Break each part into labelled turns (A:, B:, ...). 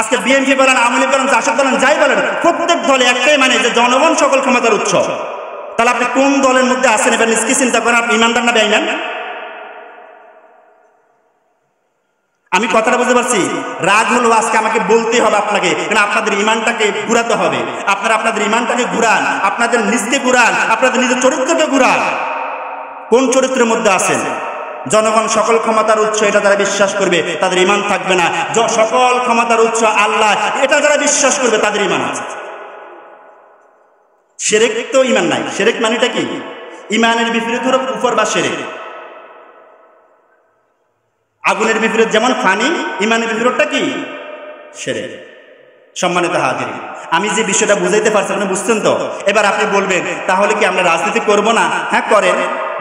A: আজকে বিএনপি বলেন, আওয়ামী লীগ বলেন, জাসদ বলেন, যাই বলেন, প্রত্যেক দলে একটাই মানে যে জনগণ সকল ক্ষমতার উৎস। তাহলে আপনি কোন দলের মধ্যে আছেন এবার নিজকে চিন্তা করেন, আপনি ইমানদার না বেঈমান? আমি কথাটা বুঝতে পারছি। রাগ হলো আজকে আমাকে বলতে হবে আপনাকে, কারণ আপনাদের ইমানটাকে ঘুরাতে হবে। আপনারা আপনাদের ইমানটাকে ঘুরান, আপনাদের নিজকে ঘুরান, আপনাদের নিজের চরিত্রকে ঘুরান। কোন চরিত্রের মধ্যে আছেন? জনগণ সকল ক্ষমতার উৎস এটা যারা বিশ্বাস করবে তাদের ইমান থাকবে না। সকল ক্ষমতার উৎস আল্লাহ এটা যারা বিশ্বাস করবে তাদের ইমান আছে। শিরক তো ইমান নাই। শিরক মানেটা কি? ইমানের বিপরীত হলো কুফর বা শিরক। আগুনের বিপরীত যেমন পানি, ইমানের বিপরীতটা কি? শিরক। সম্মানিত হাজির, আমি যে বিষয়টা বুঝাইতে পারছি আপনি বুঝছেন তো? এবার আপনি বলবেন তাহলে কি আমরা রাজনীতি করব না? হ্যাঁ করেন,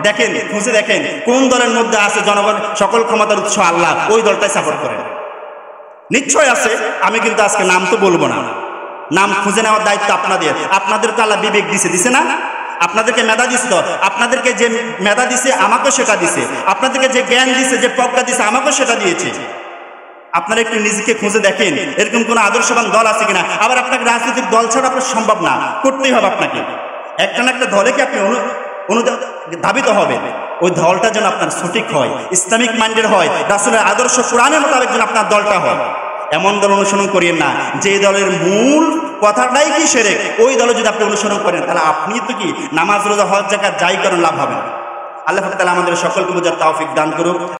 A: দেখেন, খুঁজে দেখেন কোন দলের মধ্যে আছে জনগণ সকল ক্ষমতার উৎস আল্লাহ, ওই দলটাই সাপোর্ট করেন। নিশ্চয় আছে, আমি কিন্তু আজকে নাম তো বলবো না। নাম খুঁজে নেওয়ার দায়িত্ব আপনাদের। আপনাদের তো আল্লাহ বিবেক দিছে না? আপনাদেরকে মেধা দিছে তো, আপনাদেরকে যে মেধা দিছে আমাকেও সেটা দিছে, আপনাদেরকে যে জ্ঞান দিছে, যে প্রজ্ঞা দিছে আমাকেও সেটা দিয়েছে। আপনারা একটু নিজেকে খুঁজে দেখেন এরকম কোন আদর্শবান দল আছে কিনা। আবার আপনাকে রাজনৈতিক দল ছাড়া আপনার সম্ভব না, করতেই হবে আপনাকে। একটা না একটা দলে কি আপনি ধাবিত হবে, ওই দলটা যেন আপনার সঠিক হয়, ইসলামিক মাইন্ডের হয়, রাসূলের আদর্শ কোরআনের মোতাবেক যেন আপনার দলটা হয়। এমন দল অনুসরণ করিয়েন না যে দলের মূল কথাটাই কি শিরক, ওই দলে যদি আপনি অনুসরণ করেন তাহলে আপনি তো কি নামাজ রোজা হজ যাকাত যাই করেন লাভ হবে না। আল্লাহ তাআলা আমাদের সকলকে বুঝার তৌফিক দান করুক।